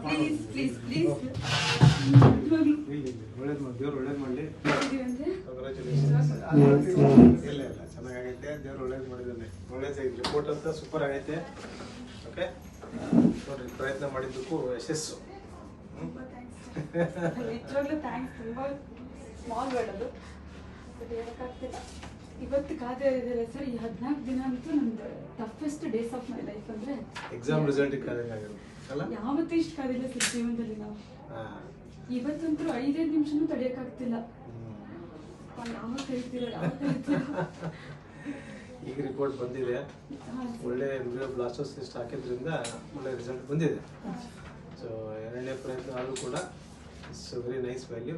Please please please ಒಳ್ಳೇದು ಮಾಡಿ ದೇವ್ರು ಒಳ್ಳೇದು ಮಾಡಲಿ. ಇಲ್ಲ ಇಲ್ಲ ಚೆನ್ನಾಗೈತೆ, ದೇವ್ರು ಒಳ್ಳೇದು ಮಾಡಿದ್ದಾನೆ. ಒಳ್ಳೇದಾಗಿದೆ, ರಿಪೋರ್ಟ್ ಅಂತ ಸೂಪರ್ ಆಗೈತೆ. ಓಕೆ ನೋಡ್ರಿ, ಪ್ರಯತ್ನ ಮಾಡಿದ್ದಕ್ಕೂ ಯಶಸ್ಸು. ನಿಜವಾಗ್ಲೂ ಥ್ಯಾಂಕ್ಸ್. ತುಂಬ ಸ್ಮಾಲ್ ವರ್ಡ್ ಅದು, ಬಟ್ ಹೇಳೋಕ್ಕಾಗ್ತಿಲ್ಲ. ಇವತ್ತು ಕಾದೇ ಇದೆಯಲ್ಲ ಸರ್, ಈ 14 ದಿನ ಅಂತೂ ನಮ್ದು toughest days of my life. ಅಂದರೆ ಎಕ್ಸಾಮ್ ರಿಸಲ್ಟ್ ಕಾದಂಗಾಗಿರೋದು ಅಲ್ಲ, ಯಾವತ್ತೂ ಇಷ್ಟು ಕಾದಿಲ್ಲ ಸರ್ ಜೀವನದಲ್ಲಿ ನಾವು. ಇವತ್ತಂತೂ 5 ನಿಮಿಷನೂ ತಡೆಯೋಕ್ಕಾಗ್ತಿಲ್ಲ. ಯಾವಾಗ ಕರಿತೀರೋ ಯಾವಾಗ ಕರಿತೀರೋ. ಈಗ ರಿಪೋರ್ಟ್ ಬಂದಿದೆ, ಒಳ್ಳೆ ಬ್ಲಾಸ್ಟೋಸಿಸ್ಟ್ ಹಾಕಿದ್ರಿಂದ ಒಳ್ಳೆ ರಿಸಲ್ಟ್ ಬಂದಿದೆ. ಸೊ 2ನೇ ಪ್ರಯತ್ನ ಆದರೂ ಕೂಡ it's very nice value.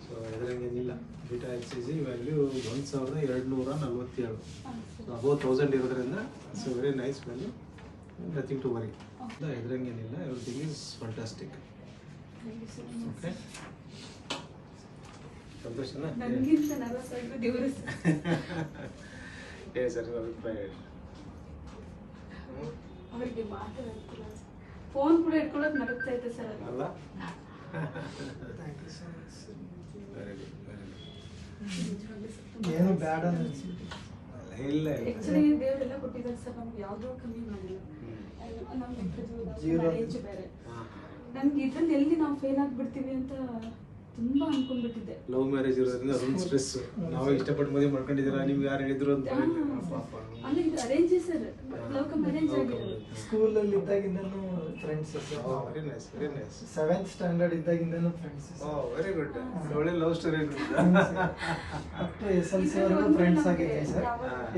So ಇದರಂಗೇನಿಲ್ಲ. Beta HCG value 1247. So above 1000 ಇರೋದ್ರಿಂದ it's very nice value. Nothing to worry. ಇದರಂಗೇನಿಲ್ಲ, ಎವ್ರಿಥಿಂಗ್ ಈಸ್ ಫಂಟಾಸ್ಟಿಕ್. ಓಕೆ ಸಂತೋಷನಾ? ನನಗಿಂತ ನರ್ವಸ್ ಆಗಿರೋ ದೇವರು ಹೇಳಿ ಸರ್ ಅಭಿಪ್ರಾಯ ಹೇಳಿ. ಅವರಿಗೆ ಮಾತಾಡ್ತಿಲ್ಲ, ಫೋನ್ ಕೂಡ ಇಟ್ಕೊಳ್ಳೋದು ನಡುತ್ತಾ ಇತ್ತು ಸರ್ ಅಲ್ಲ. ಏನು ಬೇಡ ಇಲ್ಲ ಆಕ್ಚುಲಿ ದೇವರೆಲ್ಲ ಕೊಟ್ಟಿದ್ದಾರೆ ಸರ್, ನಮ್ಗೆ ಯಾವುದೋ ಕಮ್ಮಿ ಮಾಡಿಲ್ಲ. ನಮ್ಗೆ ರೇಂಜ್ ಬೇರೆ. ನನ್ಗೆ ಇದ್ರಲ್ಲಿ ಎಲ್ಲಿ ನಾವು ಫೇಲ್ ಆಗ್ಬಿಡ್ತೀವಿ ಅಂತ ತುಂಬಾ ಅನ್ಕೊಂಡ್ಬಿಟ್ಟಿದ್ದೆ. ಲವ್ ಮ್ಯಾರೇಜ್ ಇರೋದ್ರಿಂದ ಅದೊಂದು ಸ್ಟ್ರೆಸ್. ನಾವೇ ಇಷ್ಟಪಟ್ಟು ಮದುವೆ ಮಾಡ್ಕೊಂಡಿದ್ದೀರಾ, ನಿಮ್ಗೆ ಯಾರು ಹೇಳಿದ್ರು ಅಂತ. ಅಲ್ಲ, ಇದು arrange sir, love come arrange ಆಗಿರೋದು. ಸ್ಕೂಲಲ್ಲಿ ಇದ್ದಾಗಿಂದನೂ friends. Very nice, very nice. 7th standard ಇದ್ದಾಗಿಂದನೂ ಫ್ರೆಂಡ್ಸ್. Very good. ಒಳ್ಳೆ love story. Up to SLC ವರೆಗೂ ಫ್ರೆಂಡ್ಸ್ ಆಗಿದ್ದೀವಿ ಸರ್.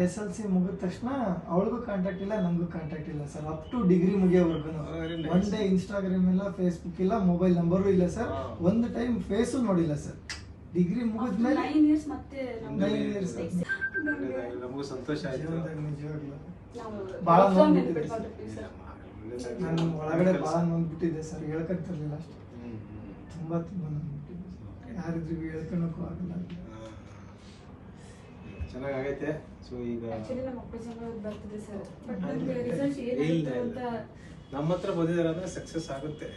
SLC ಮುಗಿದ ತಕ್ಷಣ ಅವಳಿಗೂ ಕಾಂಟ್ಯಾಕ್ಟ್ ಇಲ್ಲ, ನಮಗೂ ಕಾಂಟ್ಯಾಕ್ಟ್ ಇಲ್ಲ ಸರ್. ಅಪ್ ಟು ಡಿಗ್ರಿ ಮುಗಿಯೋವರೆಗೂ ಒನ್ ಡೇ ಇನ್ಸ್ಟಾಗ್ರಾಮ್ ಇಲ್ಲ, ಫೇಸ್ಬುಕ್ ಇಲ್ಲ, ಮೊಬೈಲ್ ನಂಬರು ಇಲ್ಲ ಸರ್. ಒಂದು ಟೈಮ್ ಫೇಸು ನೋಡಿಲ್ಲ ಸರ್. ಡಿಗ್ರಿ ಮುಗಿದ್ಮೇಲೆ 9 ಇಯರ್ಸ್ ಮತ್ತೆ 9 ಇಯರ್ಸ್ ನಮಗೂ ಸಂತೋಷ ಆಯ್ತು. ನಿಜವಾಗ್ಲೂ ಭಾಳ ನೋಡ್ಬಿಟ್ಟಿದೆ ಸರ್. ನಾನು ಒಳಗಡೆ ಭಾಳ ನೋಡ್ಬಿಟ್ಟಿದ್ದೆ ಸರ್, ಹೇಳ್ಕೊತಿರ್ಲಿಲ್ಲ ಅಷ್ಟು. ತುಂಬಾ ನೋಡ್ಬಿಟ್ಟಿದ್ದೆ, ಯಾರಿದ್ರಿಗೂ ಹೇಳ್ಕೊಳಕ್ಕೂ ಆಗಲ್ಲ. ಚೆನ್ನಾಗೈತೆ. ಸೊ ಈಗ ಆಕ್ಚುಲಿ ನಮ್ಮ ಅಪ್ಪಾಜಿ ಅಮ್ಮ ಬರ್ತಿದೆ ಸರ್, ಬಟ್ ನನಗೆ ರಿಸಲ್ಟ್ ಏನಾಯ್ತು ಅಂತ ನಮ್ಮ ಹತ್ರ ಬಂದಿದ್ದಾರೆ ಅಂದರೆ ಸಕ್ಸಸ್ ಆಗುತ್ತೆ.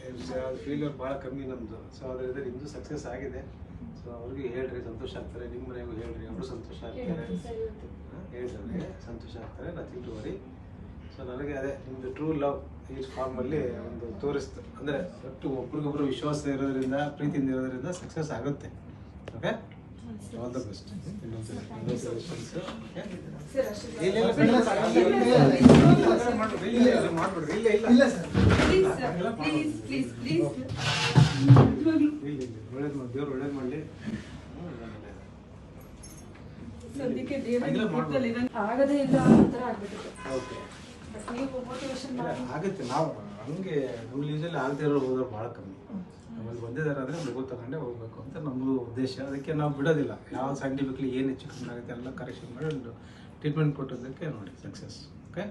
ಫೇಲ್ಯೂರ್ ಭಾಳ ಕಮ್ಮಿ ನಮ್ಮದು. ಸೊ ಅದರಿಂದ ನಿಮ್ಮದು ಸಕ್ಸಸ್ ಆಗಿದೆ. ಸೊ ಅವ್ರಿಗೆ ಹೇಳ್ರಿ, ಸಂತೋಷ ಆಗ್ತಾರೆ. ನಿಮ್ಮ ಮನೆಗೂ ಹೇಳ್ರಿ, ಅವರು ಸಂತೋಷ ಆಗ್ತಾರೆ. ಹೇಳಿದ್ರೆ ಸಂತೋಷ ಆಗ್ತಾರೆ. Nothing to worry. ಸೊ ನನಗೆ ಅದೇ ನಿಮ್ಮದು ಟ್ರೂ ಲವ್ ಈ ಫಾರ್ಮಲ್ಲಿ ಒಂದು ತೋರಿಸ್ತು. ಅಂದರೆ ಒಟ್ಟು ಒಬ್ರಿಗೊಬ್ರು ವಿಶ್ವಾಸ ಇರೋದ್ರಿಂದ, ಪ್ರೀತಿಯಿಂದ ಇರೋದ್ರಿಂದ ಸಕ್ಸಸ್ ಆಗುತ್ತೆ. Okay, all the best. ಮಾಡ್ಬಿಡ್ರಿ. ಇಲ್ಲ ಸರ್, ಪ್ಲೀಸ್ ಪ್ಲೀಸ್ ಪ್ಲೀಸ್ ಒಳ್ಳೇದು ಮಾಡಿ, ದೇವ್ರು ಒಳ್ಳೇದು ಮಾಡಲಿ. ಸದ್ಯಕ್ಕೆ ದೇವರಲ್ಲಿ ಆಗದೇ ಇಲ್ಲ ಅಂತ ಆಗ್ಬಿಟ್ಟಿದೆ. ಓಕೆ, ಬಟ್ ನೀವು ಮೋಟಿವೇಶನ್ ಮಾಡಿ ಆಗುತ್ತೆ. ನಾವು ಹಂಗೆ ನಮ್ಮ ಯೂಸಲ್ಲಿ ಆಗದೆ ಇರೋ ಹೋದ್ರೆ ಭಾಳ ಕಮ್ಮಿ. ನಮ್ಮಲ್ಲಿ ಬಂದಿದ್ದಾರೆ ಅಂದರೆ ಮಗು ತಗೊಂಡೇ ಹೋಗ್ಬೇಕು ಅಂತ ನಮ್ಮದು ಉದ್ದೇಶ. ಅದಕ್ಕೆ ನಾವು ಬಿಡೋದಿಲ್ಲ. ಯಾವ ಸೈಂಟಿಫಿಕ್ಲಿ ಏನು ಹೆಚ್ಚು ಕಮ್ಮಿ ಆಗುತ್ತೆ ಎಲ್ಲ ಕರೆಕ್ಷನ್ ಮಾಡಿ ಒಂದು ಟ್ರೀಟ್ಮೆಂಟ್ ಕೊಟ್ಟೋದಕ್ಕೆ ನೋಡಿ ಸಕ್ಸಸ್. ಓಕೆ,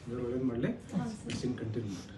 ದೇವ್ರು ಒಳ್ಳೇದು ಮಾಡಲಿ. ಕಂಟಿನ್ಯೂ ಮಾಡಿ.